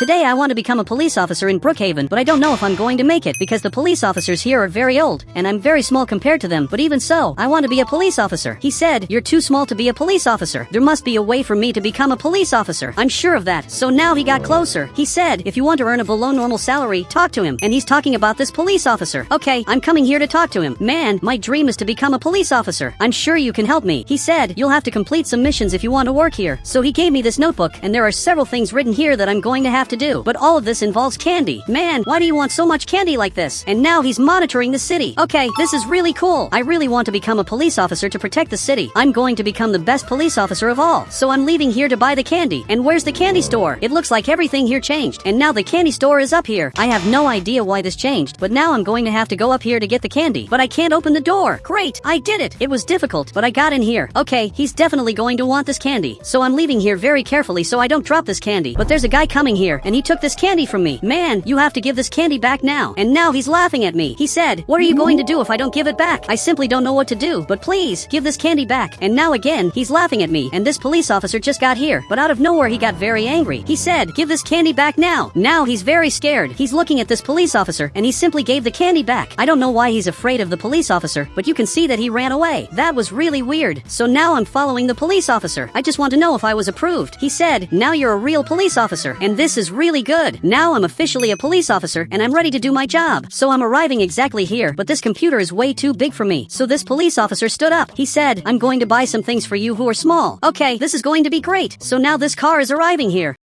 Today I want to become a police officer in Brookhaven, but I don't know if I'm going to make it because the police officers here are very old, and I'm very small compared to them, but even so, I want to be a police officer. He said, "You're too small to be a police officer. There must be a way for me to become a police officer. I'm sure of that." So now he got closer. He said, "If you want to earn a below normal salary, talk to him." And he's talking about this police officer. Okay, I'm coming here to talk to him. Man, my dream is to become a police officer. I'm sure you can help me. He said, "You'll have to complete some missions if you want to work here." So he gave me this notebook, and there are several things written here that I'm going to have to do. But all of this involves candy. Man, why do you want so much candy like this? And now he's monitoring the city. Okay, this is really cool. I really want to become a police officer to protect the city. I'm going to become the best police officer of all. So I'm leaving here to buy the candy. And where's the candy store? It looks like everything here changed. And now the candy store is up here. I have no idea why this changed, but now I'm going to have to go up here to get the candy. But I can't open the door. Great, I did it. It was difficult, but I got in here. Okay, he's definitely going to want this candy. So I'm leaving here very carefully so I don't drop this candy. But there's a guy coming here, and he took this candy from me. Man, you have to give this candy back now. And now he's laughing at me. He said, "What are you going to do if I don't give it back?" I simply don't know what to do, but please, give this candy back. And now again, he's laughing at me, and this police officer just got here. But out of nowhere, he got very angry. He said, "Give this candy back now." Now he's very scared. He's looking at this police officer, and he simply gave the candy back. I don't know why he's afraid of the police officer, but you can see that he ran away. That was really weird. So now I'm following the police officer. I just want to know if I was approved. He said, "Now you're a real police officer, and this is really good. Now I'm officially a police officer, and I'm ready to do my job." So I'm arriving exactly here, but this computer is way too big for me. So this police officer stood up. He said, "I'm going to buy some things for you who are small." Okay, this is going to be great. So now this car is arriving here.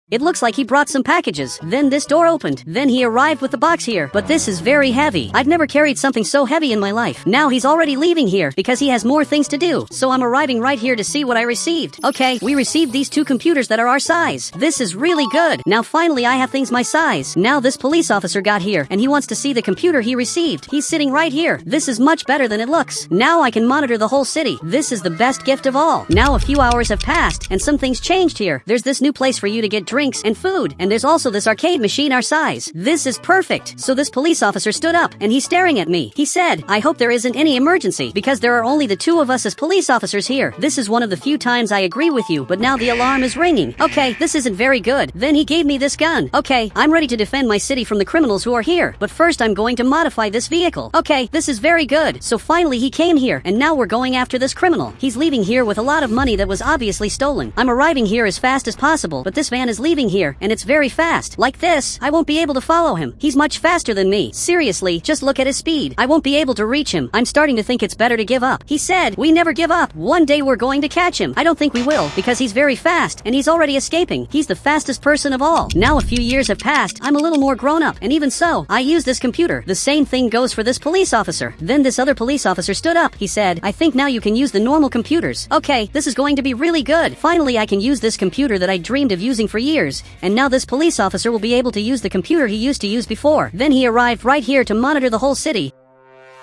It looks like he brought some packages. Then this door opened. Then he arrived with the box here. But this is very heavy. I've never carried something so heavy in my life. Now he's already leaving here because he has more things to do. So I'm arriving right here to see what I received. Okay, we received these two computers that are our size. This is really good. Now finally I have things my size. Now this police officer got here and he wants to see the computer he received. He's sitting right here. This is much better than it looks. Now I can monitor the whole city. This is the best gift of all. Now a few hours have passed and some things changed here. There's this new place for you to get drinks and food, and there's also this arcade machine our size. This is perfect. So this police officer stood up and he's staring at me. He said, "I hope there isn't any emergency because there are only the two of us as police officers here. This is one of the few times I agree with you, but now the alarm is ringing." Okay, this isn't very good. Then he gave me this gun. Okay, I'm ready to defend my city from the criminals who are here, but first I'm going to modify this vehicle. Okay, this is very good. So finally he came here, and now we're going after this criminal. He's leaving here with a lot of money that was obviously stolen. I'm arriving here as fast as possible, but this van is leaving here, and it's very fast. Like this, I won't be able to follow him. He's much faster than me. Seriously, just look at his speed. I won't be able to reach him. I'm starting to think it's better to give up. He said, "We never give up. One day we're going to catch him." I don't think we will, because he's very fast, and he's already escaping. He's the fastest person of all. Now a few years have passed. I'm a little more grown up, and even so, I use this computer. The same thing goes for this police officer. Then this other police officer stood up. He said, "I think now you can use the normal computers." Okay, this is going to be really good. Finally, I can use this computer that I dreamed of using for years, and now this police officer will be able to use the computer he used to use before. Then he arrived right here to monitor the whole city.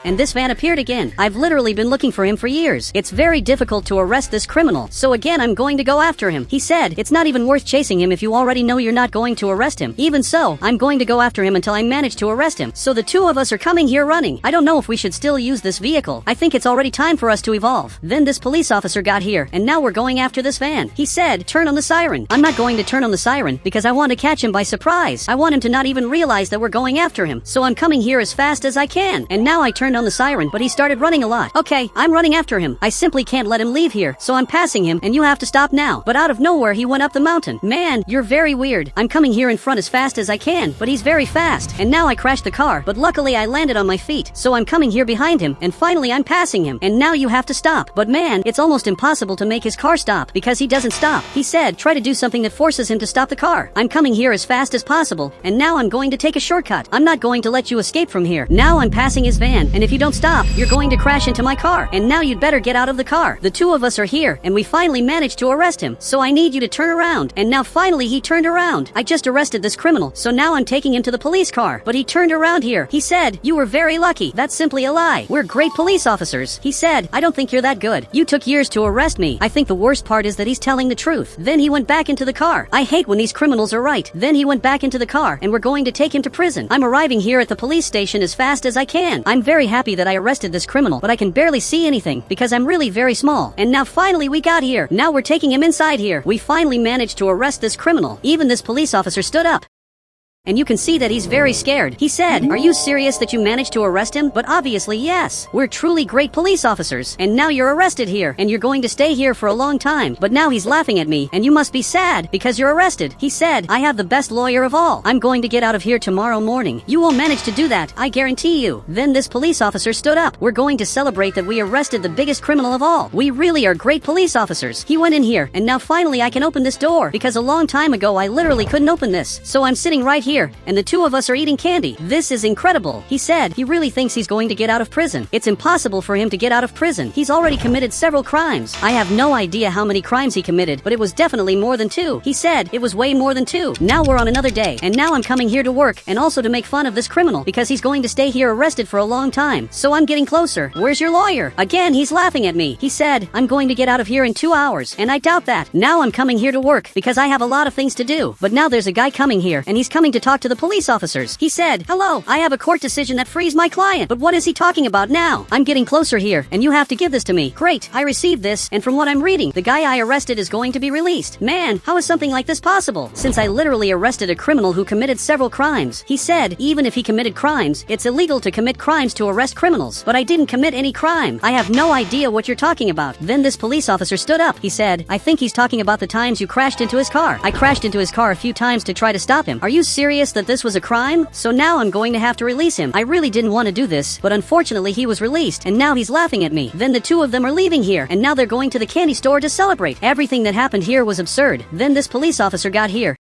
And this van appeared again. I've literally been looking for him for years. It's very difficult to arrest this criminal. So again, I'm going to go after him. He said, "It's not even worth chasing him if you already know you're not going to arrest him." Even so, I'm going to go after him until I manage to arrest him. So the two of us are coming here running. I don't know if we should still use this vehicle. I think it's already time for us to evolve. Then this police officer got here, and now we're going after this van. He said, "Turn on the siren." I'm not going to turn on the siren because I want to catch him by surprise. I want him to not even realize that we're going after him. So I'm coming here as fast as I can. And now I turned on the siren, but he started running a lot. Okay, I'm running after him. I simply can't let him leave here, so I'm passing him, and you have to stop now. But out of nowhere, he went up the mountain. Man, you're very weird. I'm coming here in front as fast as I can, but he's very fast. And now I crashed the car, but luckily I landed on my feet. So I'm coming here behind him, and finally I'm passing him. And now you have to stop. But man, it's almost impossible to make his car stop because he doesn't stop. He said, "Try to do something that forces him to stop the car." I'm coming here as fast as possible, and now I'm going to take a shortcut. I'm not going to let you escape from here. Now I'm passing his van, and if you don't stop, you're going to crash into my car. And now you'd better get out of the car. The two of us are here, and we finally managed to arrest him. So I need you to turn around. And now finally he turned around. I just arrested this criminal, so now I'm taking him to the police car. But he turned around here. He said, "You were very lucky." That's simply a lie. We're great police officers. He said, "I don't think you're that good. You took years to arrest me." I think the worst part is that he's telling the truth. Then he went back into the car. I hate when these criminals are right. Then he went back into the car, and we're going to take him to prison. I'm arriving here at the police station as fast as I can. I'm very happy that I arrested this criminal, but I can barely see anything because I'm really very small. And now finally we got here. Now we're taking him inside here. We finally managed to arrest this criminal. Even this police officer stood up. And you can see that he's very scared. He said, "Are you serious that you managed to arrest him?" But obviously yes. We're truly great police officers. And now you're arrested here. And you're going to stay here for a long time. But now he's laughing at me. And you must be sad because you're arrested. He said, "I have the best lawyer of all. I'm going to get out of here tomorrow morning. You will manage to do that. I guarantee you." Then this police officer stood up. "We're going to celebrate that we arrested the biggest criminal of all. We really are great police officers." He went in here. And now finally I can open this door. Because a long time ago I literally couldn't open this. So I'm sitting right here. And the two of us are eating candy. This is incredible. He said he really thinks he's going to get out of prison. It's impossible for him to get out of prison. He's already committed several crimes. I have no idea how many crimes he committed, but it was definitely more than 2. He said it was way more than 2. Now we're on another day, and now I'm coming here to work and also to make fun of this criminal because he's going to stay here arrested for a long time. So I'm getting closer. Where's your lawyer? Again, he's laughing at me. He said, "I'm going to get out of here in 2 hours," and I doubt that. Now I'm coming here to work because I have a lot of things to do. But now there's a guy coming here, and he's coming to talk to the police officers. He said, "Hello, I have a court decision that frees my client." But what is he talking about now? I'm getting closer here, and you have to give this to me. Great, I received this, and from what I'm reading, the guy I arrested is going to be released. Man, how is something like this possible? Since I literally arrested a criminal who committed several crimes. He said, even if he committed crimes, it's illegal to commit crimes to arrest criminals. But I didn't commit any crime. I have no idea what you're talking about. Then this police officer stood up. He said, "I think he's talking about the times you crashed into his car. I crashed into his car a few times to try to stop him. Are you serious that this was a crime? So now I'm going to have to release him. I really didn't want to do this, but unfortunately he was released, and now he's laughing at me." Then the two of them are leaving here, and now they're going to the candy store to celebrate. Everything that happened here was absurd. Then this police officer got here.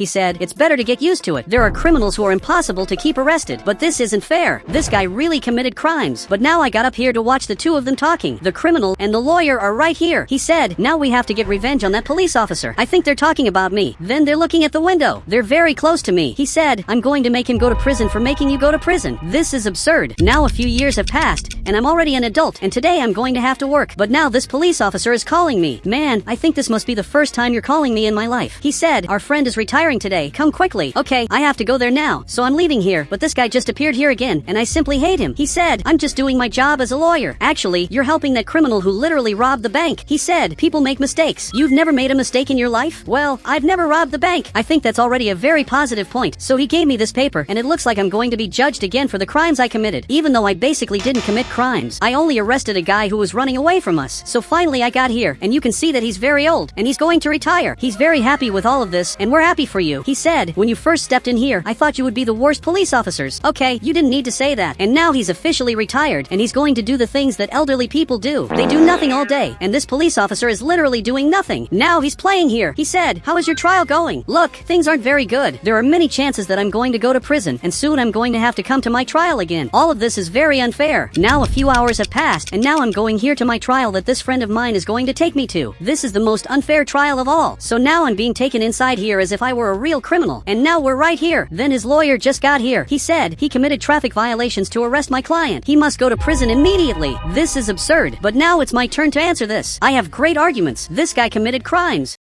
He said, "It's better to get used to it. There are criminals who are impossible to keep arrested. But this isn't fair. This guy really committed crimes." But now I got up here to watch the two of them talking. The criminal and the lawyer are right here. He said, "Now we have to get revenge on that police officer. I think they're talking about me." Then they're looking at the window. They're very close to me. He said, "I'm going to make him go to prison for making you go to prison." This is absurd. Now a few years have passed, and I'm already an adult, and today I'm going to have to work. But now this police officer is calling me. Man, I think this must be the first time you're calling me in my life. He said, "Our friend is retiring today. Come quickly." Okay, I have to go there now, so I'm leaving here. But this guy just appeared here again, and I simply hate him. He said, "I'm just doing my job as a lawyer." Actually, you're helping that criminal who literally robbed the bank. He said, "People make mistakes. You've never made a mistake in your life?" Well, I've never robbed the bank. I think that's already a very positive point. So he gave me this paper, and it looks like I'm going to be judged again for the crimes I committed. Even though I basically didn't commit crimes, I only arrested a guy who was running away from us. So finally I got here, and you can see that he's very old, and he's going to retire. He's very happy with all of this, and we're happy for you. He said, "When you first stepped in here, I thought you would be the worst police officers." Okay, you didn't need to say that. And now he's officially retired, and he's going to do the things that elderly people do. They do nothing all day, and this police officer is literally doing nothing. Now he's playing here. He said, "How is your trial going?" Look, things aren't very good. There are many chances that I'm going to go to prison, and soon I'm going to have to come to my trial again. All of this is very unfair. Now a few hours have passed, and now I'm going here to my trial that this friend of mine is going to take me to. This is the most unfair trial of all. So now I'm being taken inside here as if I were a real criminal, and now we're right here. Then his lawyer just got here. He said he committed traffic violations to arrest my client. He must go to prison immediately. This is absurd. But now it's my turn to answer this. I have great arguments. This guy committed crimes.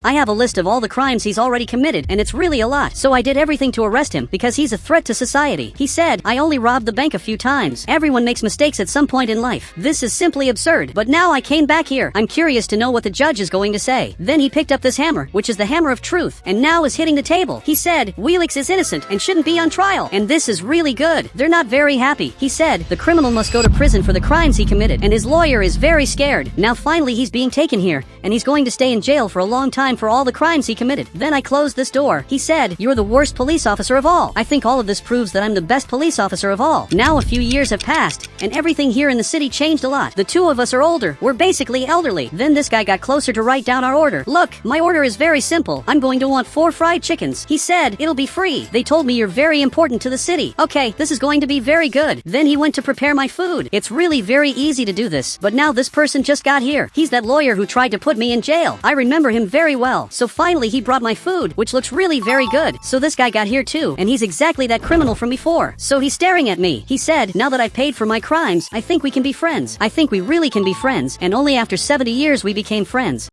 I have a list of all the crimes he's already committed, and it's really a lot. So I did everything to arrest him because he's a threat to society. He said, "I only robbed the bank a few times. Everyone makes mistakes at some point in life. This is simply absurd." But now I came back here. I'm curious to know what the judge is going to say. Then he picked up this hammer, which is the hammer of truth, and now is hitting the table. He said, "Wheelix is innocent and shouldn't be on trial." And this is really good. They're not very happy. He said, the criminal must go to prison for the crimes he committed, and his lawyer is very scared. Now finally he's being taken here, and he's going to stay in jail for a long time for all the crimes he committed. Then I closed this door. He said, "You're the worst police officer of all." I think all of this proves that I'm the best police officer of all. Now a few years have passed, and everything here in the city changed a lot. The two of us are older. We're basically elderly. Then this guy got closer to write down our order. Look, my order is very simple. I'm going to want 4 fried chickens. He said, "It'll be free. They told me you're very important to the city." Okay, this is going to be very good. Then he went to prepare my food. It's really very easy to do this. But now this person just got here. He's that lawyer who tried to put me in jail. I remember him very well. So finally he brought my food, which looks really very good. So this guy got here too, and he's exactly that criminal from before. So he's staring at me. He said, "Now that I've paid for my crimes, I think we can be friends. I think we really can be friends." And only after 70 years we became friends.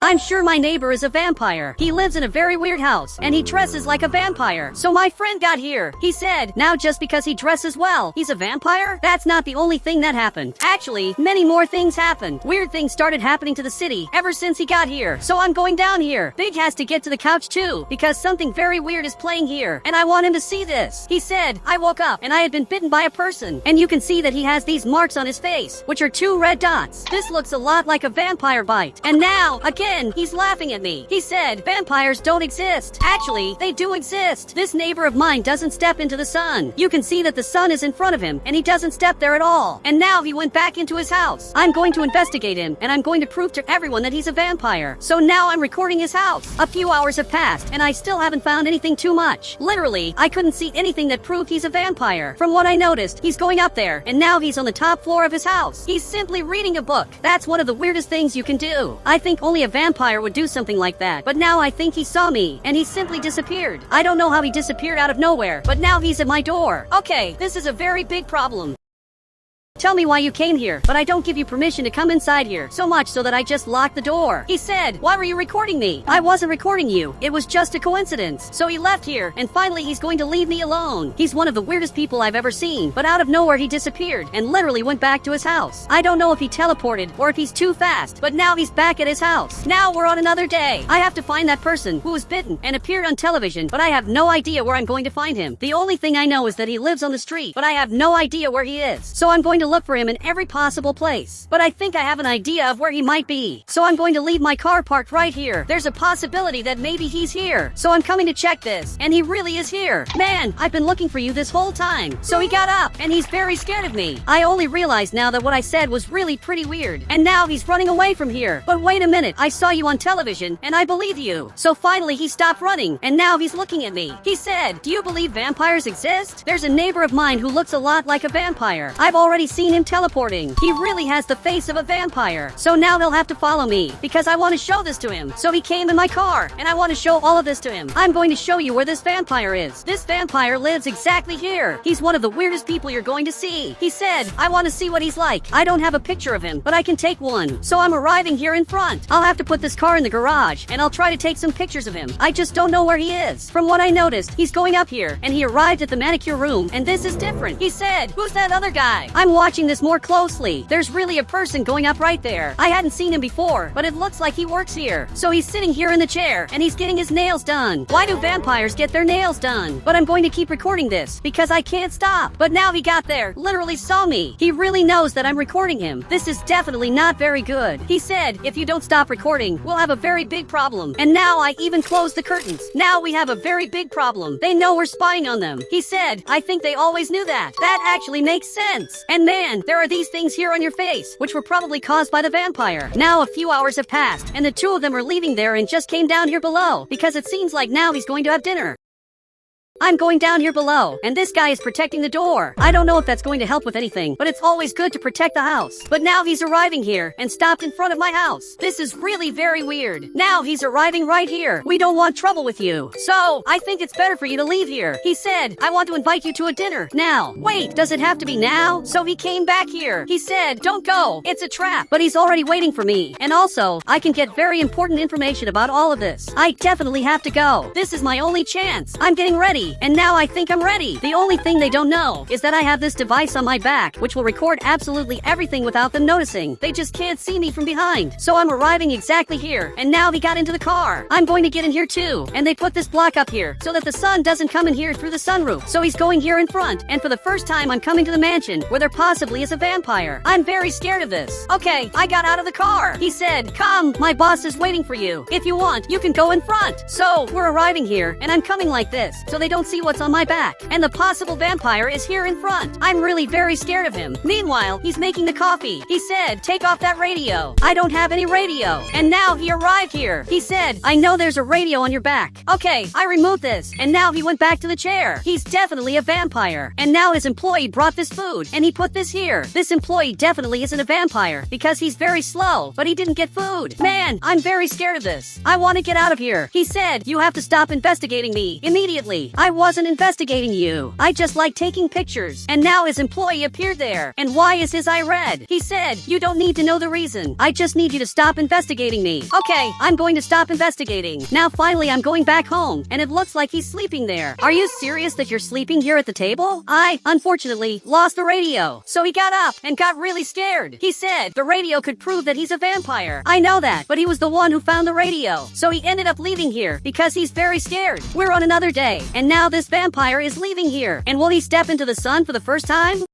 I'm sure my neighbor is a vampire. He lives in a very weird house, and he dresses like a vampire. So my friend got here. He said, now just because he dresses well, he's a vampire? That's not the only thing that happened. Actually, many more things happened. Weird things started happening to the city ever since he got here. So I'm going down here. Big has to get to the couch too, because something very weird is playing here, and I want him to see this. He said, I woke up, and I had been bitten by a person, and you can see that he has these marks on his face, which are 2 red dots. This looks a lot like a vampire bite. And now, again, he's laughing at me. He said, vampires don't exist. Actually, they do exist. This neighbor of mine doesn't step into the sun. You can see that the sun is in front of him, and he doesn't step there at all. And now he went back into his house. I'm going to investigate him, and I'm going to prove to everyone that he's a vampire. So now I'm recording his house. A few hours have passed, and I still haven't found anything too much. Literally, I couldn't see anything that proved he's a vampire. From what I noticed, he's going up there, and now he's on the top floor of his house. He's simply reading a book. That's one of the weirdest things you can do. I think only a vampire would do something like that, but now I think he saw me, and he simply disappeared. I don't know how he disappeared out of nowhere, but now he's at my door. Okay, this is a very big problem. Tell me why you came here, but I don't give you permission to come inside here, so much so that I just locked the door. He said, why were you recording me? I wasn't recording you. It was just a coincidence. So he left here, and finally he's going to leave me alone. He's one of the weirdest people I've ever seen, but out of nowhere he disappeared and literally went back to his house. I don't know if he teleported or if he's too fast, but now he's back at his house. Now we're on another day. I have to find that person who was bitten and appeared on television, but I have no idea where I'm going to find him. The only thing I know is that he lives on the street, but I have no idea where he is. So I'm going to look for him in every possible place. But I think I have an idea of where he might be. So I'm going to leave my car parked right here. There's a possibility that maybe he's here. So I'm coming to check this. And he really is here. Man, I've been looking for you this whole time. So he got up, and he's very scared of me. I only realized now that what I said was really pretty weird. And now he's running away from here. But wait a minute, I saw you on television, and I believe you. So finally he stopped running, and now he's looking at me. He said, do you believe vampires exist? There's a neighbor of mine who looks a lot like a vampire. I've already seen him teleporting. He really has the face of a vampire. So now he'll have to follow me, because I want to show this to him. So he came in my car, and I want to show all of this to him. I'm going to show you where this vampire is. This vampire lives exactly here. He's one of the weirdest people you're going to see. He said, I want to see what he's like. I don't have a picture of him, but I can take one. So I'm arriving here in front. I'll have to put this car in the garage, and I'll try to take some pictures of him. I just don't know where he is. From what I noticed, he's going up here, and he arrived at the manicure room, and this is different. He said, who's that other guy? I'm watching this more closely. There's really a person going up right there. I hadn't seen him before, but it looks like he works here. So he's sitting here in the chair, and he's getting his nails done. Why do vampires get their nails done? But I'm going to keep recording this, because I can't stop. But now he got there, literally saw me. He really knows that I'm recording him. This is definitely not very good. He said, if you don't stop recording, we'll have a very big problem. And now I even closed the curtains. Now we have a very big problem. They know we're spying on them. He said, I think they always knew that. That actually makes sense. And man, there are these things here on your face, which were probably caused by the vampire. Now a few hours have passed, and the two of them are leaving there and just came down here below, because it seems like now he's going to have dinner. I'm going down here below, and this guy is protecting the door. I don't know if that's going to help with anything, but it's always good to protect the house. But now he's arriving here and stopped in front of my house. This is really very weird. Now he's arriving right here. We don't want trouble with you. So, I think it's better for you to leave here. He said, I want to invite you to a dinner. Now. Wait, does it have to be now? So he came back here. He said, don't go. It's a trap. But he's already waiting for me. And also, I can get very important information about all of this. I definitely have to go. This is my only chance. I'm getting ready. And now I think I'm ready. The only thing they don't know is that I have this device on my back, which will record absolutely everything without them noticing. They just can't see me from behind. So I'm arriving exactly here, and now he got into the car. I'm going to get in here too, and they put this block up here so that the sun doesn't come in here through the sunroof. So he's going here in front, and for the first time I'm coming to the mansion where there possibly is a vampire. I'm very scared of this. Okay, I got out of the car. He said, come, my boss is waiting for you. If you want, you can go in front. So we're arriving here, and I'm coming like this, so they don't see what's on my back. And the possible vampire is here in front. I'm really very scared of him. Meanwhile, he's making the coffee. He said, take off that radio. I don't have any radio. And now he arrived here. He said, I know there's a radio on your back. Okay, I removed this. And now he went back to the chair. He's definitely a vampire. And now his employee brought this food, and he put this here. This employee definitely isn't a vampire, because he's very slow, but he didn't get food. Man, I'm very scared of this. I want to get out of here. He said, you have to stop investigating me immediately. I I wasn't investigating you. I just like taking pictures. And now his employee appeared there. And why is his eye red? He said, you don't need to know the reason. I just need you to stop investigating me. Okay, I'm going to stop investigating. Now finally I'm going back home. And it looks like he's sleeping there. Are you serious that you're sleeping here at the table? I, unfortunately, lost the radio. So he got up and got really scared. He said the radio could prove that he's a vampire. I know that, but he was the one who found the radio. So he ended up leaving here because he's very scared. We're on another day, and now this vampire is leaving here. And will he step into the sun for the first time?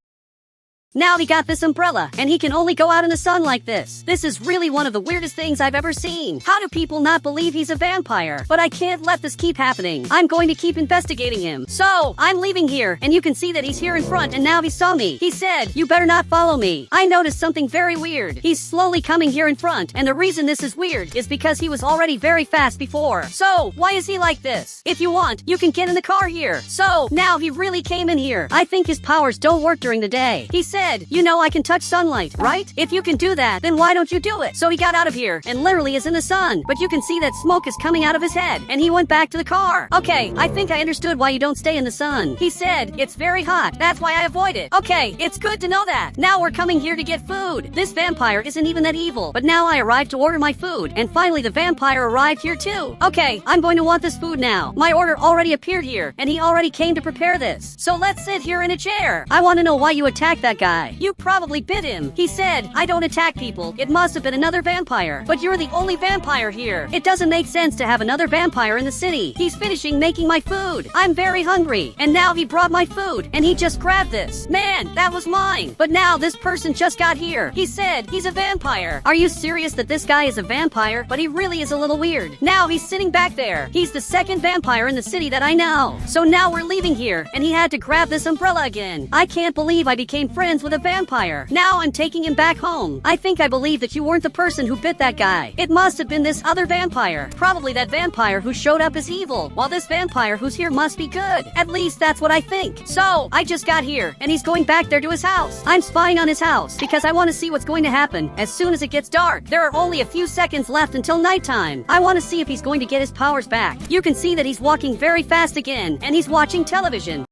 Now he got this umbrella, and he can only go out in the sun like this. This is really one of the weirdest things I've ever seen. How do people not believe he's a vampire? But I can't let this keep happening. I'm going to keep investigating him. So, I'm leaving here, and you can see that he's here in front, and now he saw me. He said, you better not follow me. I noticed something very weird. He's slowly coming here in front, and the reason this is weird is because he was already very fast before. So, why is he like this? If you want, you can get in the car here. So, now he really came in here. I think his powers don't work during the day. He said, you know I can touch sunlight, right? If you can do that, then why don't you do it? So he got out of here and literally is in the sun. But you can see that smoke is coming out of his head. And he went back to the car. Okay, I think I understood why you don't stay in the sun. He said, it's very hot. That's why I avoid it. Okay, it's good to know that. Now we're coming here to get food. This vampire isn't even that evil. But now I arrived to order my food. And finally the vampire arrived here too. Okay, I'm going to want this food now. My order already appeared here. And he already came to prepare this. So let's sit here in a chair. I want to know why you attacked that guy. You probably bit him. He said, I don't attack people. It must have been another vampire. But you're the only vampire here. It doesn't make sense to have another vampire in the city. He's finishing making my food. I'm very hungry. And now he brought my food. And he just grabbed this. Man, that was mine. But now this person just got here. He said he's a vampire. Are you serious that this guy is a vampire? But he really is a little weird. Now he's sitting back there. He's the second vampire in the city that I know. So now we're leaving here. And he had to grab this umbrella again. I can't believe I became friends with a vampire. Now I'm taking him back home. I think I believe that you weren't the person who bit that guy. It must have been this other vampire. Probably that vampire who showed up as evil, while this vampire who's here must be good. At least that's what I think. So, I just got here, and he's going back there to his house. I'm spying on his house, because I want to see what's going to happen as soon as it gets dark. There are only a few seconds left until nighttime. I want to see if he's going to get his powers back. You can see that he's walking very fast again, and he's watching television.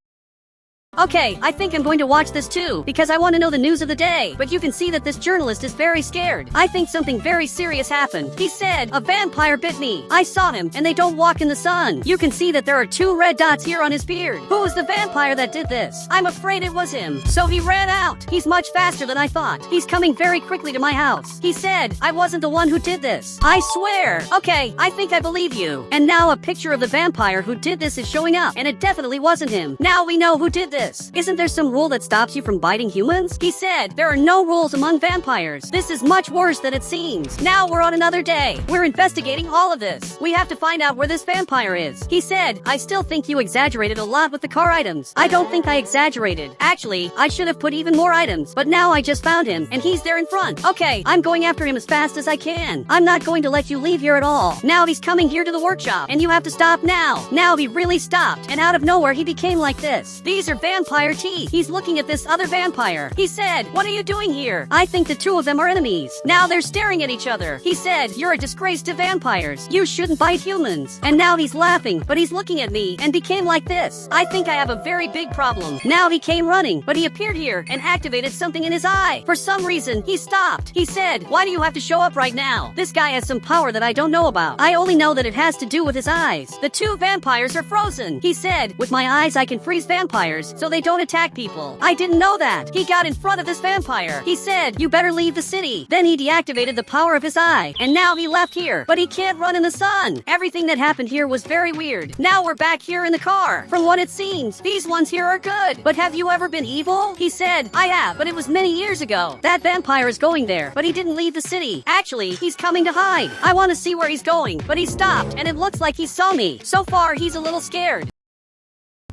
Okay, I think I'm going to watch this too, because I want to know the news of the day. But you can see that this journalist is very scared. I think something very serious happened. He said, a vampire bit me. I saw him, and they don't walk in the sun. You can see that there are 2 red dots here on his beard. Who was the vampire that did this? I'm afraid it was him. So he ran out. He's much faster than I thought. He's coming very quickly to my house. He said, I wasn't the one who did this. I swear. Okay, I think I believe you. And now a picture of the vampire who did this is showing up, and it definitely wasn't him. Now we know who did this. Isn't there some rule that stops you from biting humans? He said, there are no rules among vampires. This is much worse than it seems. Now we're on another day. We're investigating all of this. We have to find out where this vampire is. He said, I still think you exaggerated a lot with the car items. I don't think I exaggerated. Actually, I should have put even more items. But now I just found him, and he's there in front. Okay, I'm going after him as fast as I can. I'm not going to let you leave here at all. Now he's coming here to the workshop, and you have to stop now. Now he really stopped, and out of nowhere he became like this. These are vampire teeth. He's looking at this other vampire. He said, what are you doing here? I think the 2 of them are enemies. Now they're staring at each other. He said, you're a disgrace to vampires. You shouldn't bite humans. And now he's laughing, but he's looking at me and became like this. I think I have a very big problem. Now he came running, but he appeared here and activated something in his eye. For some reason, he stopped. He said, why do you have to show up right now? This guy has some power that I don't know about. I only know that it has to do with his eyes. The 2 vampires are frozen. He said, with my eyes I can freeze vampires so they don't attack people. I didn't know that. He got in front of this vampire. He said, you better leave the city. Then he deactivated the power of his eye. And now he left here. But he can't run in the sun. Everything that happened here was very weird. Now we're back here in the car. From what it seems, these ones here are good. But have you ever been evil? He said, I have, but it was many years ago. That vampire is going there, but he didn't leave the city. Actually, he's coming to hide. I want to see where he's going, but he stopped, and it looks like he saw me. So far, he's a little scared.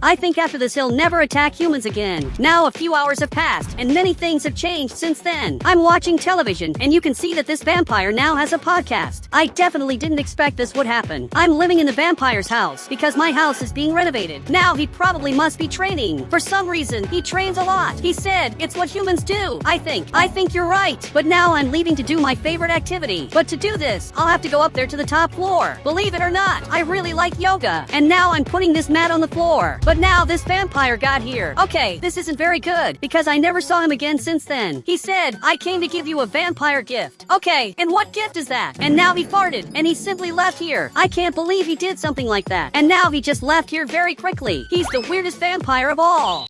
I think after this he'll never attack humans again. Now a few hours have passed, and many things have changed since then. I'm watching television, and you can see that this vampire now has a podcast. I definitely didn't expect this would happen. I'm living in the vampire's house, because my house is being renovated. Now he probably must be training. For some reason, he trains a lot. He said, it's what humans do. I think you're right. But now I'm leaving to do my favorite activity. But to do this, I'll have to go up there to the top floor. Believe it or not, I really like yoga. And now I'm putting this mat on the floor. But now this vampire got here. Okay, this isn't very good, because I never saw him again since then. He said, I came to give you a vampire gift. Okay, and what gift is that? And now he farted, and he simply left here. I can't believe he did something like that. And now he just left here very quickly. He's the weirdest vampire of all.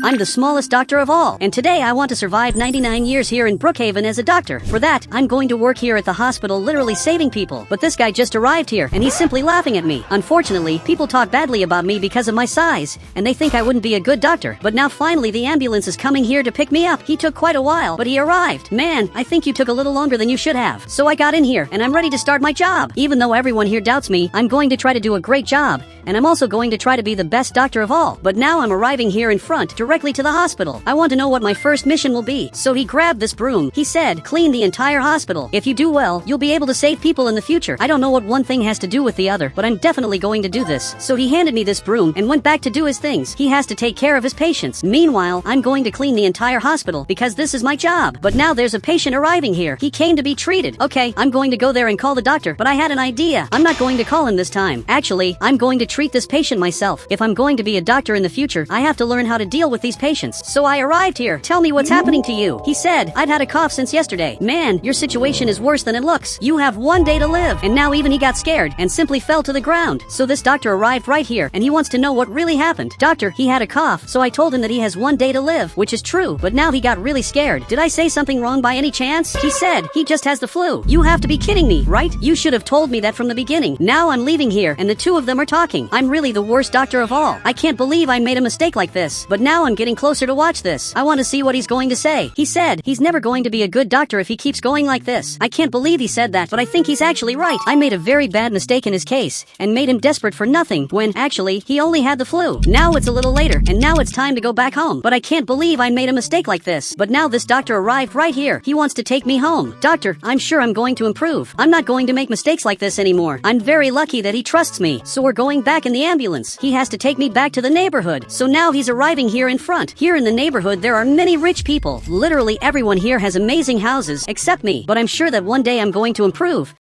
I'm the smallest doctor of all, and today I want to survive 99 years here in Brookhaven as a doctor. For that, I'm going to work here at the hospital literally saving people. But this guy just arrived here, and he's simply laughing at me. Unfortunately, people talk badly about me because of my size, and they think I wouldn't be a good doctor. But now finally the ambulance is coming here to pick me up. He took quite a while, but he arrived. Man, I think you took a little longer than you should have. So I got in here, and I'm ready to start my job. Even though everyone here doubts me, I'm going to try to do a great job. And I'm also going to try to be the best doctor of all. But now I'm arriving here in front, directly to the hospital. I want to know what my first mission will be. So he grabbed this broom. He said, clean the entire hospital. If you do well, you'll be able to save people in the future. I don't know what one thing has to do with the other, but I'm definitely going to do this. So he handed me this broom and went back to do his things. He has to take care of his patients. Meanwhile, I'm going to clean the entire hospital because this is my job. But now there's a patient arriving here. He came to be treated. Okay, I'm going to go there and call the doctor, but I had an idea. I'm not going to call him this time. Actually, I'm going to treat this patient myself. If I'm going to be a doctor in the future, I have to learn how to deal with these patients. So I arrived here. Tell me what's happening to you. He said, I'd had a cough since yesterday. Man, your situation is worse than it looks. You have 1 day to live. And now even he got scared and simply fell to the ground. So this doctor arrived right here and he wants to know what really happened. Doctor, he had a cough, so I told him that he has 1 day to live, which is true, but now he got really scared. Did I say something wrong by any chance? He said, he just has the flu. You have to be kidding me, right? You should have told me that from the beginning. Now I'm leaving here and the two of them are talking. I'm really the worst doctor of all. I can't believe I made a mistake like this. But now I'm getting closer to watch this. I want to see what he's going to say. He said he's never going to be a good doctor if he keeps going like this. I can't believe he said that, but I think he's actually right. I made a very bad mistake in his case and made him desperate for nothing when actually he only had the flu. Now it's a little later and now it's time to go back home. But I can't believe I made a mistake like this. But now this doctor arrived right here. He wants to take me home. Doctor, I'm sure I'm going to improve. I'm not going to make mistakes like this anymore. I'm very lucky that he trusts me. So we're going back in the ambulance. He has to take me back to the neighborhood. So now he's arriving here in front. Here in the neighborhood, there are many rich people. Literally everyone here has amazing houses except me. But I'm sure that one day I'm going to improve.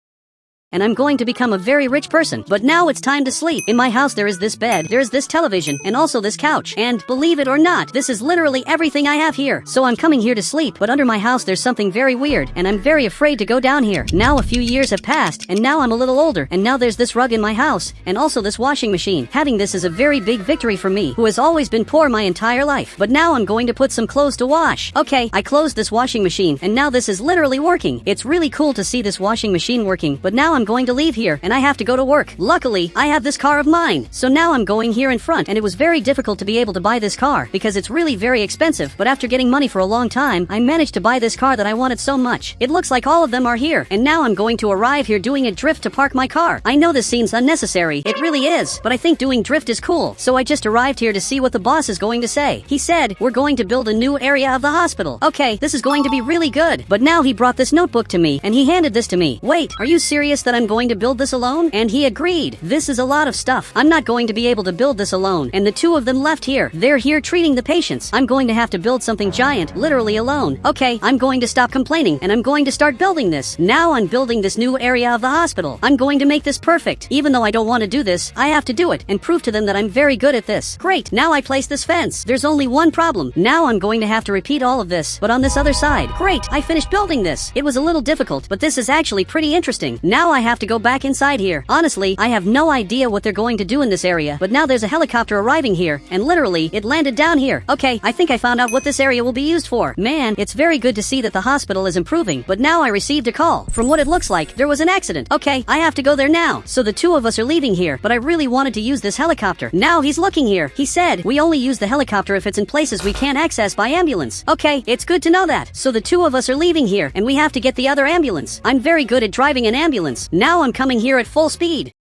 And I'm going to become a very rich person. But now it's time to sleep. In my house there is this bed, there is this television, and also this couch. And believe it or not, this is literally everything I have here. So I'm coming here to sleep, but under my house there's something very weird, and I'm very afraid to go down here. Now a few years have passed, and now I'm a little older, and now there's this rug in my house, and also this washing machine. Having this is a very big victory for me, who has always been poor my entire life. But now I'm going to put some clothes to wash. Okay, I closed this washing machine, and now this is literally working. It's really cool to see this washing machine working, but now I'm going to leave here and I have to go to work. Luckily, I have this car of mine. So now I'm going here in front, and it was very difficult to be able to buy this car because it's really very expensive. But after getting money for a long time, I managed to buy this car that I wanted so much. It looks like all of them are here, and now I'm going to arrive here doing a drift to park my car. I know this seems unnecessary. It really is, but I think doing drift is cool. So I just arrived here to see what the boss is going to say. He said, we're going to build a new area of the hospital. Okay, this is going to be really good. But now he brought this notebook to me and he handed this to me. Wait, are you serious that I'm going to build this alone? And he agreed. This is a lot of stuff. I'm not going to be able to build this alone. And the two of them left here. They're here treating the patients. I'm going to have to build something giant, literally alone. Okay, I'm going to stop complaining and I'm going to start building this. Now I'm building this new area of the hospital. I'm going to make this perfect. Even though I don't want to do this, I have to do it and prove to them that I'm very good at this. Great, now I place this fence. There's only one problem. Now I'm going to have to repeat all of this, but on this other side. Great, I finished building this. It was a little difficult, but this is actually pretty interesting. Now I have to go back inside here. Honestly, I have no idea what they're going to do in this area, but now there's a helicopter arriving here, and literally, it landed down here. Okay, I think I found out what this area will be used for. Man, it's very good to see that the hospital is improving, but now I received a call. From what it looks like, there was an accident. Okay, I have to go there now. So the two of us are leaving here, but I really wanted to use this helicopter. Now he's looking here. He said, we only use the helicopter if it's in places we can't access by ambulance. Okay, it's good to know that. So the two of us are leaving here, and we have to get the other ambulance. I'm very good at driving an ambulance. Now I'm coming here at full speed.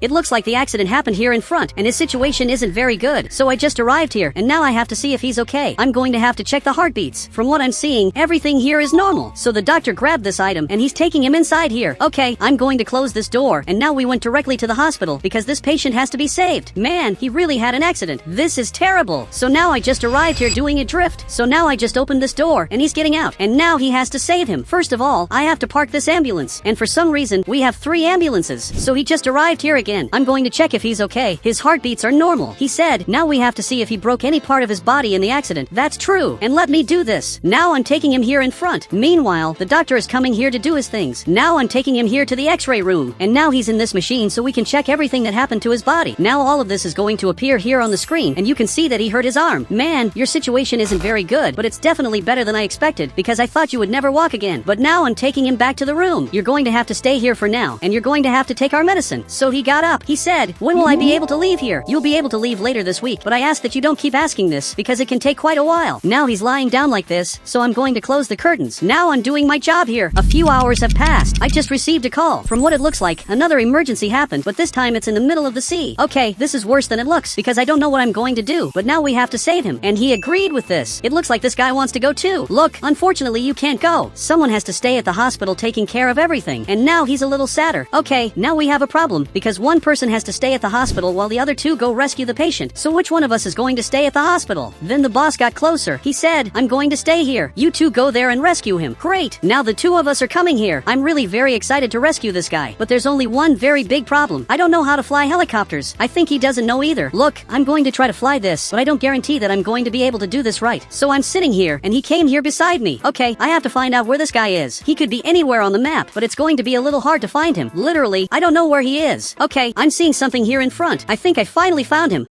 It looks like the accident happened here in front, and his situation isn't very good. So I just arrived here, and now I have to see if he's okay. I'm going to have to check the heartbeats. From what I'm seeing, everything here is normal. So the doctor grabbed this item, and he's taking him inside here. Okay, I'm going to close this door, and now we went directly to the hospital because this patient has to be saved. Man, he really had an accident. This is terrible. So now I just arrived here doing a drift. So now I just opened this door, and he's getting out, and now he has to save him. First of all, I have to park this ambulance, and for some reason, we have 3 ambulances. So he just arrived here again. I'm going to check if he's okay. His heartbeats are normal. He said, now we have to see if he broke any part of his body in the accident. That's true. And let me do this. Now I'm taking him here in front. Meanwhile, the doctor is coming here to do his things. Now I'm taking him here to the x-ray room. And now he's in this machine so we can check everything that happened to his body. Now all of this is going to appear here on the screen, and you can see that he hurt his arm. Man, your situation isn't very good, but it's definitely better than I expected because I thought you would never walk again. But now I'm taking him back to the room. You're going to have to stay here for now, and you're going to have to take our medicine. So he got up. He said, when will I be able to leave here? You'll be able to leave later this week, but I ask that you don't keep asking this because it can take quite a while. Now he's lying down like this, so I'm going to close the curtains. Now I'm doing my job here. A few hours have passed. I just received a call. From what it looks like, another emergency happened, but this time it's in the middle of the sea. Okay, this is worse than it looks because I don't know what I'm going to do, but now we have to save him, and he agreed with this. It looks like this guy wants to go too. Look, unfortunately you can't go. Someone has to stay at the hospital taking care of everything, and now he's a little sadder. Okay, now we have a problem because one person has to stay at the hospital while the other 2 go rescue the patient. So which one of us is going to stay at the hospital? Then the boss got closer. He said, I'm going to stay here. You 2 go there and rescue him. Great. Now the 2 of us are coming here. I'm really very excited to rescue this guy, but there's only one very big problem. I don't know how to fly helicopters. I think he doesn't know either. Look, I'm going to try to fly this, but I don't guarantee that I'm going to be able to do this right. So I'm sitting here, and he came here beside me. Okay, I have to find out where this guy is. He could be anywhere on the map, but it's going to be a little hard to find him. Literally, I don't know where he is. Okay, I'm seeing something here in front. I think I finally found him.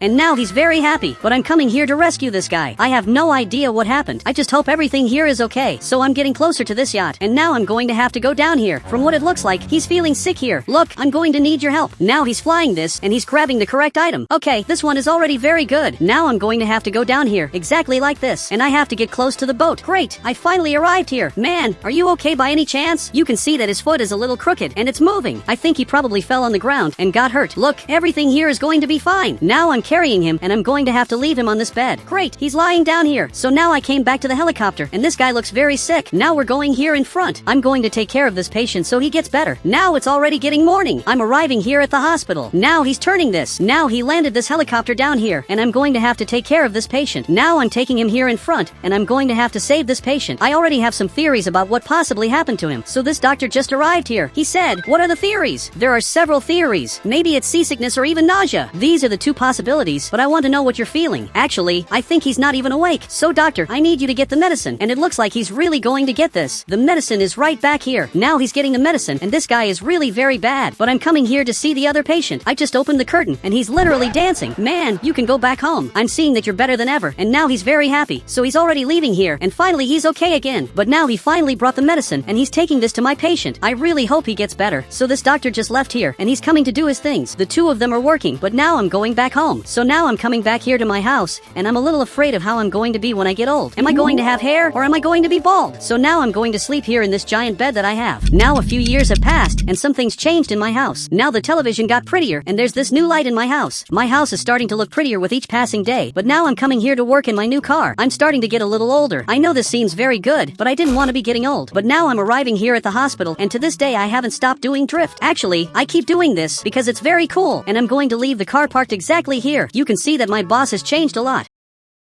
And now he's very happy, but I'm coming here to rescue this guy. I have no idea what happened. I just hope everything here is okay. So I'm getting closer to this yacht, and now I'm going to have to go down here. From what it looks like, he's feeling sick here. Look, I'm going to need your help. Now he's flying this, and he's grabbing the correct item. Okay, this one is already very good. Now I'm going to have to go down here, exactly like this, and I have to get close to the boat. Great, I finally arrived here. Man, are you okay by any chance? You can see that his foot is a little crooked, and it's moving. I think he probably fell on the ground and got hurt. Look, everything here is going to be fine. Now I'm carrying him, and I'm going to have to leave him on this bed. Great, he's lying down here. So now I came back to the helicopter, and this guy looks very sick. Now we're going here in front. I'm going to take care of this patient so he gets better. Now it's already getting morning. I'm arriving here at the hospital. Now he's turning this. Now he landed this helicopter down here, and I'm going to have to take care of this patient. Now I'm taking him here in front, and I'm going to have to save this patient. I already have some theories about what possibly happened to him. So this doctor just arrived here. He said, what are the theories? There are several theories. Maybe it's seasickness or even nausea. These are the 2 possibilities, but I want to know what you're feeling. Actually, I think he's not even awake. So doctor, I need you to get the medicine, and it looks like he's really going to get this. The medicine is right back here. Now he's getting the medicine, and this guy is really very bad, but I'm coming here to see the other patient. I just opened the curtain, and he's literally dancing. Man, you can go back home. I'm seeing that you're better than ever, and now he's very happy. So he's already leaving here, and finally he's okay again. But now he finally brought the medicine, and he's taking this to my patient. I really hope he gets better. So this doctor just left here, and he's coming to do his things. The 2 of them are working, but now I'm going back home. So now I'm coming back here to my house, and I'm a little afraid of how I'm going to be when I get old. Am I going to have hair, or am I going to be bald? So now I'm going to sleep here in this giant bed that I have. Now a few years have passed, and some things changed in my house. Now the television got prettier, and there's this new light in my house. My house is starting to look prettier with each passing day, but now I'm coming here to work in my new car. I'm starting to get a little older. I know this seems very good, but I didn't want to be getting old. But now I'm arriving here at the hospital, and to this day I haven't stopped doing drift. Actually, I keep doing this because it's very cool, and I'm going to leave the car parked exactly here. You can see that my boss has changed a lot.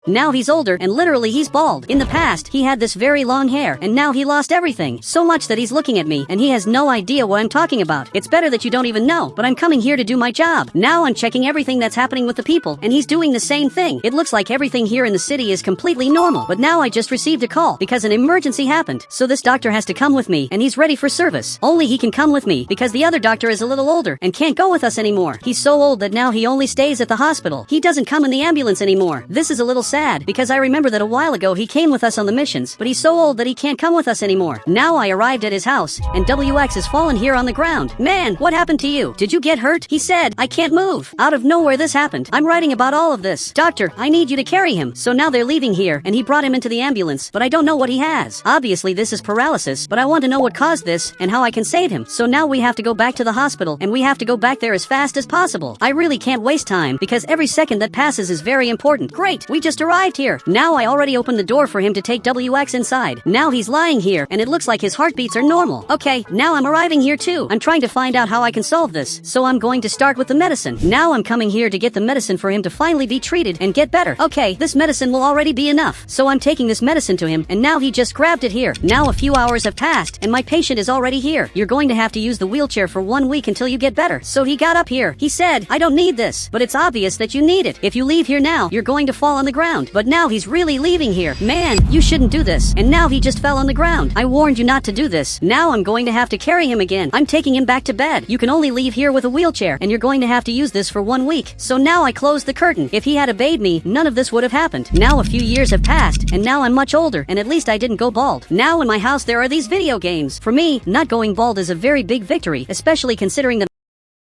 Now he's older, and literally he's bald. In the past, he had this very long hair, and now he lost everything. So much that he's looking at me, and he has no idea what I'm talking about. It's better that you don't even know, but I'm coming here to do my job. Now I'm checking everything that's happening with the people, and he's doing the same thing. It looks like everything here in the city is completely normal, but now I just received a call because an emergency happened. So this doctor has to come with me, and he's ready for service. Only he can come with me because the other doctor is a little older and can't go with us anymore. He's so old that now he only stays at the hospital. He doesn't come in the ambulance anymore. This is a little sad. sad because I remember that a while ago he came with us on the missions, but he's so old that he can't come with us anymore. Now I arrived at his house, and WX has fallen here on the ground. Man, what happened to you? Did you get hurt? He said, I can't move. Out of nowhere this happened. I'm writing about all of this. Doctor, I need you to carry him. So now they're leaving here, and he brought him into the ambulance, but I don't know what he has. Obviously this is paralysis, but I want to know what caused this, and how I can save him. So now we have to go back to the hospital, and we have to go back there as fast as possible. I really can't waste time, because every second that passes is very important. Great, we just arrived here. Now I already opened the door for him to take WX inside. Now he's lying here, and it looks like his heartbeats are normal. Okay, now I'm arriving here too. I'm trying to find out how I can solve this, so I'm going to start with the medicine. Now I'm coming here to get the medicine for him to finally be treated and get better. Okay, this medicine will already be enough. So I'm taking this medicine to him, and now he just grabbed it here. Now a few hours have passed, and my patient is already here. You're going to have to use the wheelchair for 1 week until you get better. So he got up here. He said, I don't need this, but it's obvious that you need it. If you leave here now, you're going to fall on the ground. But now he's really leaving here. Man, you shouldn't do this. And now he just fell on the ground. I warned you not to do this. Now I'm going to have to carry him again. I'm taking him back to bed. You can only leave here with a wheelchair, and you're going to have to use this for 1 week. So now I closed the curtain. If he had obeyed me, none of this would have happened. Now a few years have passed, and now I'm much older, and at least I didn't go bald. Now in my house there are these video games. For me, not going bald is a very big victory, especially considering that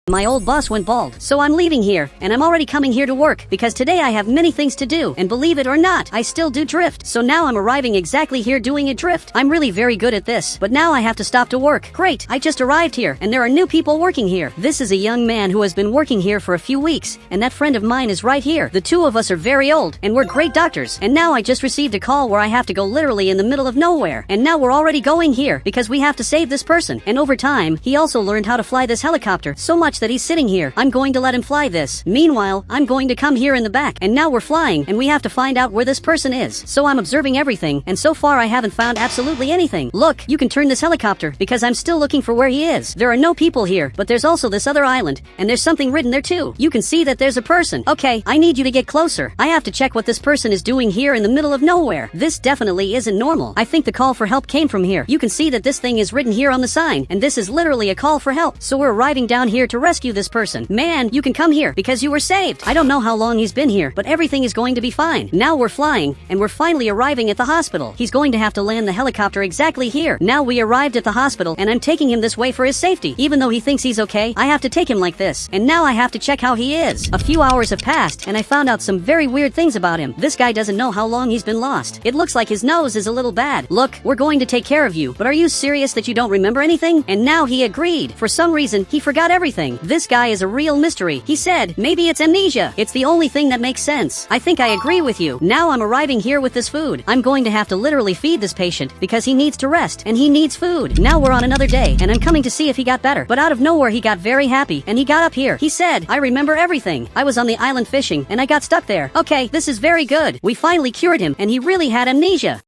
my old boss went bald. So I'm leaving here, and I'm already coming here to work, because today I have many things to do, and believe it or not, I still do drift. So now I'm arriving exactly here doing a drift. I'm really very good at this, but now I have to stop to work. Great, I just arrived here, and there are new people working here. This is a young man who has been working here for a few weeks, and that friend of mine is right here. The two of us are very old, and we're great doctors. And now I just received a call where I have to go literally in the middle of nowhere, and now we're already going here, because we have to save this person. And over time, he also learned how to fly this helicopter, so much that he's sitting here. I'm going to let him fly this. Meanwhile, I'm going to come here in the back, and now we're flying, and we have to find out where this person is. So I'm observing everything, and so far I haven't found absolutely anything. Look, you can turn this helicopter, because I'm still looking for where he is. There are no people here, but there's also this other island, and there's something written there too. You can see that there's a person. Okay, I need you to get closer. I have to check what this person is doing here in the middle of nowhere. This definitely isn't normal. I think the call for help came from here. You can see that this thing is written here on the sign, and this is literally a call for help. So we're arriving down here to rescue this person. Man, you can come here because you were saved. I don't know how long he's been here, but everything is going to be fine. Now we're flying, and we're finally arriving at the hospital. He's going to have to land the helicopter exactly here. Now we arrived at the hospital, and I'm taking him this way for his safety. Even though he thinks he's okay, I have to take him like this. And now I have to check how he is. A few hours have passed, and I found out some very weird things about him. This guy doesn't know how long he's been lost. It looks like his nose is a little bad. Look, we're going to take care of you, but are you serious that you don't remember anything? And now he agreed. For some reason, he forgot everything. This guy is a real mystery. He said, maybe it's amnesia. It's the only thing that makes sense. I think I agree with you. Now I'm arriving here with this food. I'm going to have to literally feed this patient because he needs to rest and he needs food. Now we're on another day, and I'm coming to see if he got better. But out of nowhere he got very happy, and he got up here. He said, I remember everything. I was on the island fishing, and I got stuck there. Okay, this is very good. We finally cured him, and he really had amnesia.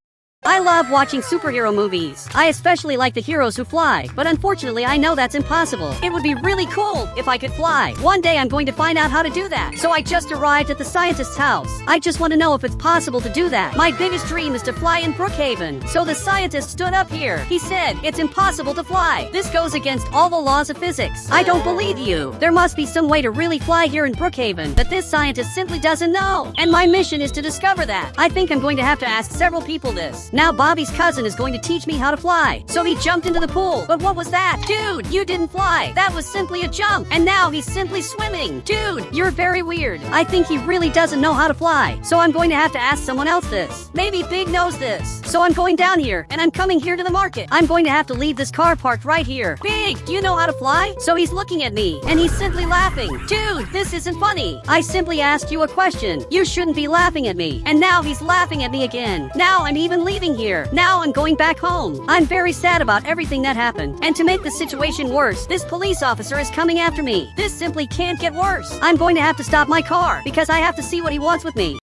I love watching superhero movies. I especially like the heroes who fly, but unfortunately I know that's impossible. It would be really cool if I could fly. One day I'm going to find out how to do that. So I just arrived at the scientist's house. I just want to know if it's possible to do that. My biggest dream is to fly in Brookhaven. So the scientist stood up here. He said, it's impossible to fly. This goes against all the laws of physics. I don't believe you. There must be some way to really fly here in Brookhaven that this scientist simply doesn't know. And my mission is to discover that. I think I'm going to have to ask several people this. Now Bobby's cousin is going to teach me how to fly. So he jumped into the pool. But what was that? Dude, you didn't fly. That was simply a jump. And now he's simply swimming. Dude, you're very weird. I think he really doesn't know how to fly. So I'm going to have to ask someone else this. Maybe Big knows this. So I'm going down here, and I'm coming here to the market. I'm going to have to leave this car parked right here. Big, do you know how to fly? So he's looking at me, and he's simply laughing. Dude, this isn't funny. I simply asked you a question. You shouldn't be laughing at me. And now he's laughing at me again. Now I'm even leaving here. Now I'm going back home. I'm very sad about everything that happened. And to make the situation worse, this police officer is coming after me. This simply can't get worse. I'm going to have to stop my car because I have to see what he wants with me.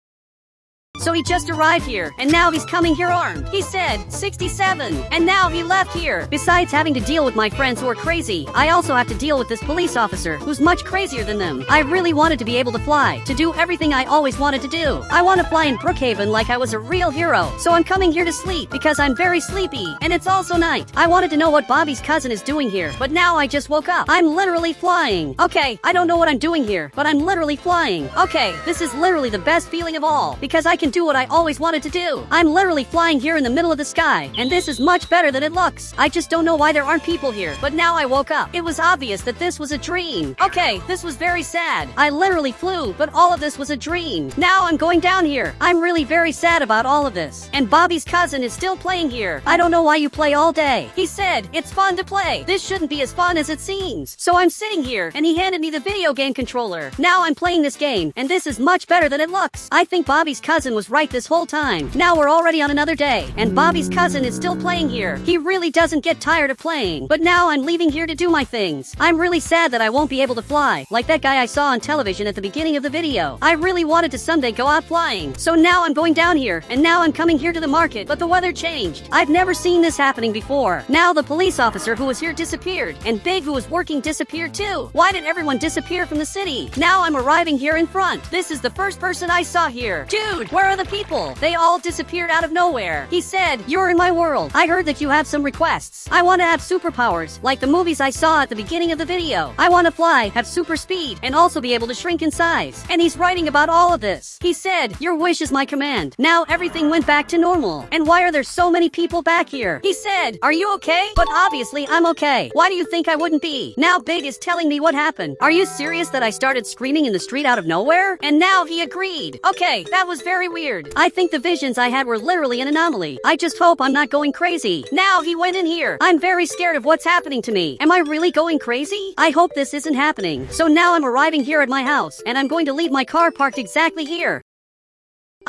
So he just arrived here, and now he's coming here armed. He said 67, and now he left here. Besides having to deal with my friends who are crazy, I also have to deal with this police officer who's much crazier than them. I really wanted to be able to fly, to do everything I always wanted to do. I want to fly in Brookhaven like I was a real hero. So I'm coming here to sleep because I'm very sleepy, and it's also night. I wanted to know what Bobby's cousin is doing here, but now I just woke up. I'm literally flying. Okay, I don't know what I'm doing here, but I'm literally flying. Okay, this is literally the best feeling of all, because I can do what I always wanted to do. I'm literally flying here in the middle of the sky, and this is much better than it looks. I just don't know why there aren't people here. But now I woke up. It was obvious that this was a dream. Okay, this was very sad. I literally flew, but all of this was a dream. Now I'm going down here. I'm really very sad about all of this. And Bobby's cousin is still playing here. I don't know why you play all day. He said, it's fun to play. This shouldn't be as fun as it seems. So I'm sitting here, and he handed me the video game controller. Now I'm playing this game, and this is much better than it looks. I think Bobby's cousin was right this whole time. Now we're already on another day, and Bobby's cousin is still playing here. He really doesn't get tired of playing. But now I'm leaving here to do my things. I'm really sad that I won't be able to fly, like that guy I saw on television at the beginning of the video. I really wanted to someday go out flying. So now I'm going down here, and now I'm coming here to the market, but the weather changed. I've never seen this happening before. Now the police officer who was here disappeared, and Big who was working disappeared too. Why did everyone disappear from the city? Now I'm arriving here in front. This is the first person I saw here. Dude, where are the people? They all disappeared out of nowhere. He said, you're in my world. I heard that you have some requests. I want to have superpowers, like the movies I saw at the beginning of the video. I want to fly, have super speed, and also be able to shrink in size. And he's writing about all of this. He said, your wish is my command. Now everything went back to normal. And why are there so many people back here? He said, are you okay? But obviously I'm okay. Why do you think I wouldn't be? Now Big is telling me what happened. Are you serious that I started screaming in the street out of nowhere? And now he agreed. Okay, that was very weird. I think the visions I had were literally an anomaly. I just hope I'm not going crazy. Now he went in here. I'm very scared of what's happening to me. Am I really going crazy? I hope this isn't happening. So now I'm arriving here at my house, and I'm going to leave my car parked exactly here.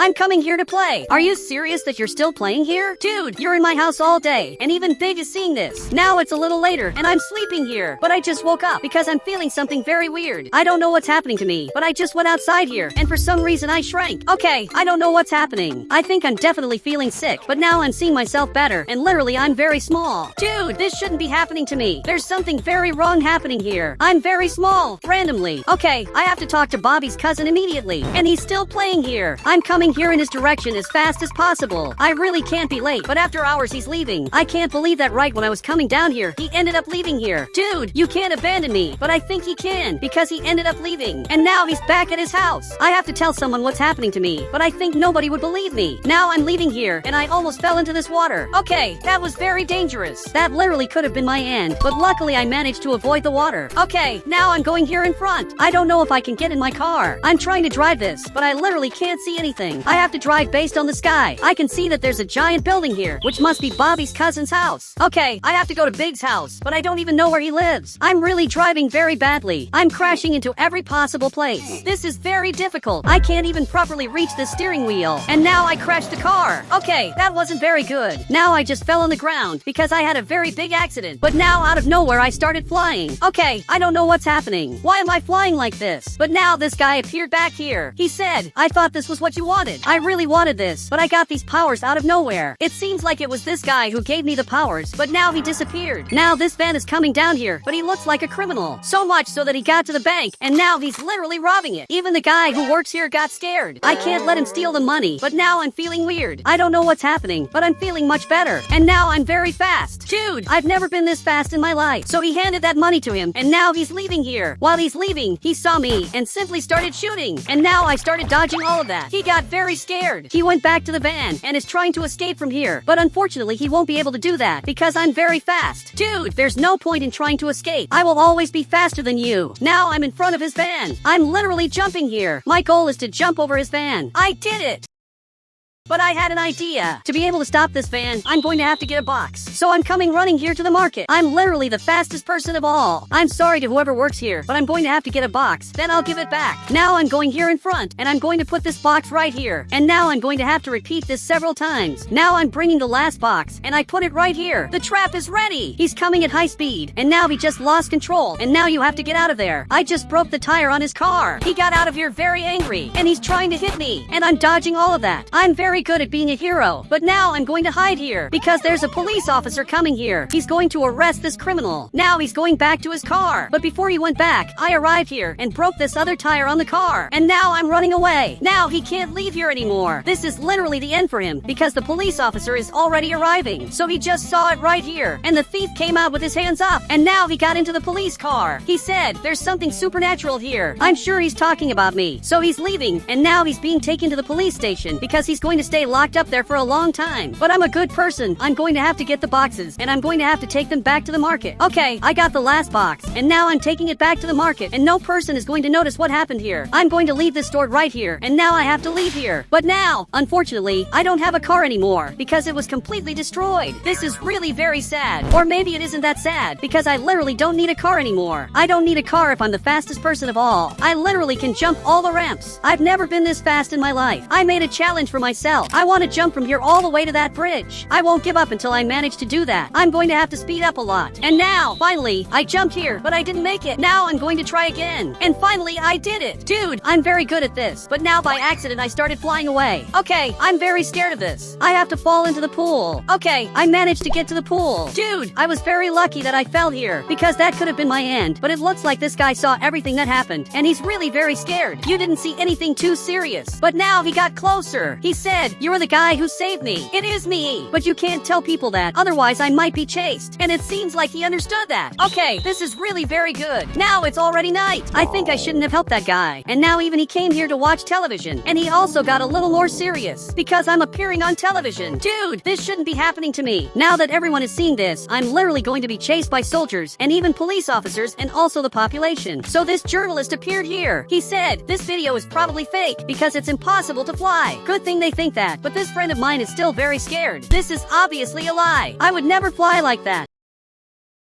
I'm coming here to play. Are you serious that you're still playing here? Dude, you're in my house all day, and even Big is seeing this. Now it's a little later, and I'm sleeping here. But I just woke up because I'm feeling something very weird. I don't know what's happening to me, but I just went outside here, and for some reason I shrank. Okay, I don't know what's happening. I think I'm definitely feeling sick, but now I'm seeing myself better, and literally I'm very small. Dude, this shouldn't be happening to me. There's something very wrong happening here. I'm very small, randomly. Okay, I have to talk to Bobby's cousin immediately, and he's still playing here. I'm coming here in his direction as fast as possible. I really can't be late, but after hours he's leaving. I can't believe that right when I was coming down here, he ended up leaving here. Dude, you can't abandon me, but I think he can, because he ended up leaving. And now he's back at his house. I have to tell someone what's happening to me, but I think nobody would believe me. Now I'm leaving here, and I almost fell into this water. Okay, that was very dangerous. That literally could have been my end, but luckily I managed to avoid the water. Okay, now I'm going here in front. I don't know if I can get in my car. I'm trying to drive this, but I literally can't see anything. I have to drive based on the sky. I can see that there's a giant building here, which must be Bobby's cousin's house. Okay, I have to go to Big's house, but I don't even know where he lives. I'm really driving very badly. I'm crashing into every possible place. This is very difficult. I can't even properly reach the steering wheel. And now I crashed the car. Okay, that wasn't very good. Now I just fell on the ground because I had a very big accident. But now out of nowhere I started flying. Okay, I don't know what's happening. Why am I flying like this? But now this guy appeared back here. He said, I thought this was what you wanted. I really wanted this, but I got these powers out of nowhere. It seems like it was this guy who gave me the powers, but now he disappeared. Now this van is coming down here, but he looks like a criminal. So much so that he got to the bank, and now he's literally robbing it. Even the guy who works here got scared. I can't let him steal the money, but now I'm feeling weird. I don't know what's happening, but I'm feeling much better. And now I'm very fast. Dude, I've never been this fast in my life. So he handed that money to him, and now he's leaving here. While he's leaving, he saw me and simply started shooting. And now I started dodging all of that. He got very scared. He went back to the van and is trying to escape from here. But unfortunately, he won't be able to do that because I'm very fast. Dude, there's no point in trying to escape. I will always be faster than you. Now I'm in front of his van. I'm literally jumping here. My goal is to jump over his van. I did it! But I had an idea. To be able to stop this van, I'm going to have to get a box. So I'm coming running here to the market. I'm literally the fastest person of all. I'm sorry to whoever works here, but I'm going to have to get a box. Then I'll give it back. Now I'm going here in front, and I'm going to put this box right here. And now I'm going to have to repeat this several times. Now I'm bringing the last box, and I put it right here. The trap is ready. He's coming at high speed, and now he just lost control. And now you have to get out of there. I just broke the tire on his car. He got out of here very angry, and he's trying to hit me. And I'm dodging all of that. I'm very very good at being a hero, but now I'm going to hide here because there's a police officer coming here. He's going to arrest this criminal. Now he's going back to his car. But before he went back, I arrived here and broke this other tire on the car. And now I'm running away. Now he can't leave here anymore. This is literally the end for him because the police officer is already arriving. So he just saw it right here. And the thief came out with his hands up. And now he got into the police car. He said, there's something supernatural here. I'm sure he's talking about me. So he's leaving. And now he's being taken to the police station because he's going to stay locked up there for a long time. But I'm a good person. I'm going to have to get the boxes. And I'm going to have to take them back to the market. Okay, I got the last box. And now I'm taking it back to the market. And no person is going to notice what happened here. I'm going to leave this store right here. And now I have to leave here. But now, unfortunately, I don't have a car anymore because it was completely destroyed. This is really very sad. Or maybe it isn't that sad because I literally don't need a car anymore. I don't need a car if I'm the fastest person of all. I literally can jump all the ramps. I've never been this fast in my life. I made a challenge for myself. I want to jump from here all the way to that bridge. I won't give up until I manage to do that. I'm going to have to speed up a lot. And now, finally, I jumped here, but I didn't make it. Now I'm going to try again. And finally, I did it. Dude, I'm very good at this. But now by accident, I started flying away. Okay, I'm very scared of this. I have to fall into the pool. Okay, I managed to get to the pool. Dude, I was very lucky that I fell here because that could have been my end. But it looks like this guy saw everything that happened and he's really very scared. You didn't see anything too serious. But now he got closer. He said, you're the guy who saved me. It is me. But you can't tell people that. Otherwise, I might be chased. And it seems like he understood that. Okay, this is really very good. Now it's already night. I think I shouldn't have helped that guy. And now even he came here to watch television. And he also got a little more serious because I'm appearing on television. Dude, this shouldn't be happening to me. Now that everyone is seeing this, I'm literally going to be chased by soldiers and even police officers and also the population. So this journalist appeared here. He said, this video is probably fake because it's impossible to fly. Good thing they think that, but this friend of mine is still very scared. This is obviously a lie. I would never fly like that.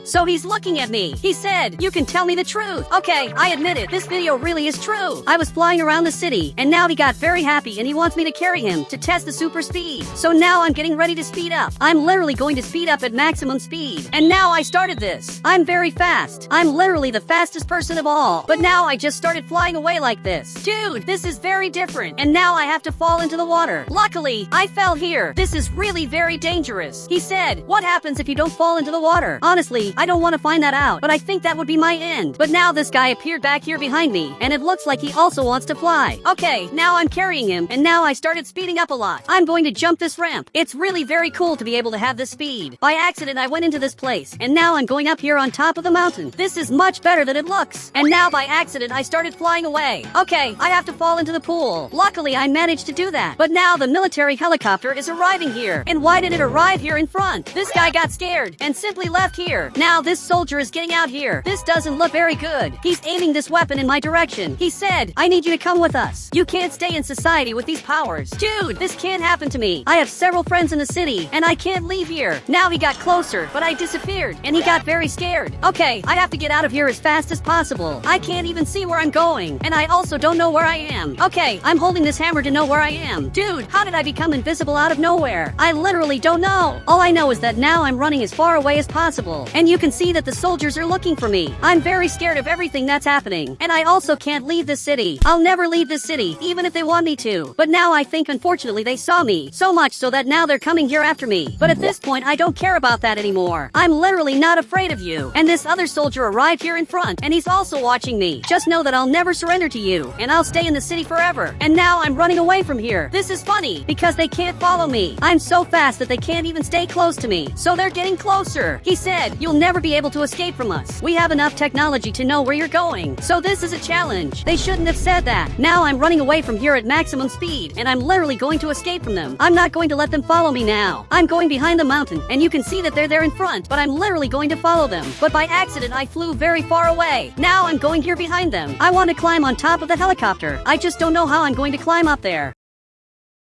So he's looking at me. He said, you can tell me the truth. Okay, I admit it. This video really is true. I was flying around the city, and now he got very happy and he wants me to carry him to test the super speed. So now I'm getting ready to speed up. I'm literally going to speed up at maximum speed. And now I started this. I'm very fast. I'm literally the fastest person of all. But now I just started flying away like this. Dude, this is very different. And now I have to fall into the water. Luckily, I fell here. This is really very dangerous. He said, what happens if you don't fall into the water? Honestly, I don't want to find that out, but I think that would be my end. But now this guy appeared back here behind me, and it looks like he also wants to fly. Okay, now I'm carrying him, and now I started speeding up a lot. I'm going to jump this ramp. It's really very cool to be able to have this speed. By accident, I went into this place, and now I'm going up here on top of the mountain. This is much better than it looks. And now by accident, I started flying away. Okay, I have to fall into the pool. Luckily, I managed to do that. But now the military helicopter is arriving here. And why did it arrive here in front? This guy got scared and simply left here. Now this soldier is getting out here. This doesn't look very good. He's aiming this weapon in my direction. He said, I need you to come with us. You can't stay in society with these powers. Dude, this can't happen to me. I have several friends in the city, and I can't leave here. Now he got closer, but I disappeared, and he got very scared. Okay, I have to get out of here as fast as possible. I can't even see where I'm going, and I also don't know where I am. Okay, I'm holding this hammer to know where I am. Dude, how did I become invisible out of nowhere? I literally don't know. All I know is that now I'm running as far away as possible, and you can see that the soldiers are looking for me. I'm very scared of everything that's happening, and I also can't leave this city. I'll never leave this city, even if they want me to. But now I think unfortunately they saw me, so much so that now they're coming here after me. But at this point I don't care about that anymore. I'm literally not afraid of you. And this other soldier arrived here in front, and he's also watching me. Just know that I'll never surrender to you, and I'll stay in the city forever. And now I'm running away from here. This is funny, because they can't follow me. I'm so fast that they can't even stay close to me. So they're getting closer. He said, you'll never be able to escape from us. We have enough technology to know where you're going. So this is a challenge. They shouldn't have said that. Now I'm running away from here at maximum speed, and I'm literally going to escape from them. I'm not going to let them follow me now. I'm going behind the mountain, and you can see that they're there in front, but I'm literally going to follow them. But by accident, I flew very far away. Now I'm going here behind them. I want to climb on top of the helicopter. I just don't know how I'm going to climb up there.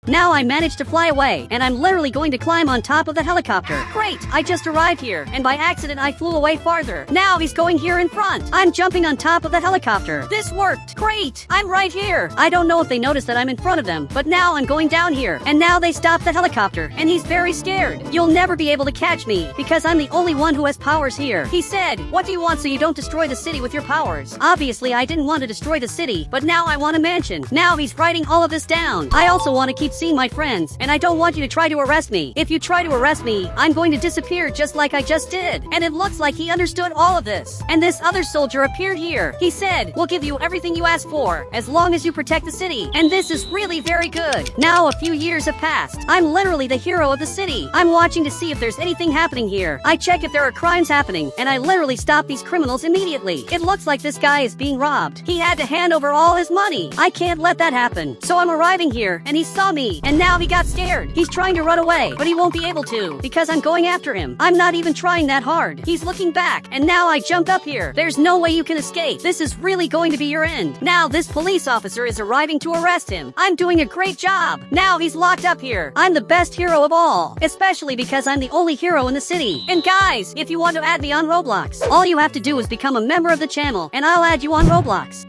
Now I managed to fly away, and I'm literally going to climb on top of the helicopter. Great, I just arrived here, and by accident I flew away farther. Now he's going here in front. I'm jumping on top of the helicopter. This worked. Great, I'm right here. I don't know if they noticed that I'm in front of them, but now I'm going down here, and now they stopped the helicopter, and he's very scared. You'll never be able to catch me, because I'm the only one who has powers here. He said, what do you want so you don't destroy the city with your powers? Obviously I didn't want to destroy the city, but now I want a mansion. Now he's writing all of this down. I also want to keep haven't seen my friends, and I don't want you to try to arrest me. If you try to arrest me, I'm going to disappear just like I just did. And it looks like he understood all of this. And this other soldier appeared here. He said, we'll give you everything you ask for, as long as you protect the city. And this is really very good. Now a few years have passed. I'm literally the hero of the city. I'm watching to see if there's anything happening here. I check if there are crimes happening, and I literally stop these criminals immediately. It looks like this guy is being robbed. He had to hand over all his money. I can't let that happen. So I'm arriving here, and he saw me, and now he got scared. He's trying to run away, but he won't be able to, because I'm going after him. I'm not even trying that hard. He's looking back, and now I jumped up here. There's no way you can escape. This is really going to be your end. Now this police officer is arriving to arrest him. I'm doing a great job. Now he's locked up here. I'm the best hero of all, especially because I'm the only hero in the city. And guys, if you want to add me on Roblox, all you have to do is become a member of the channel, and I'll add you on Roblox.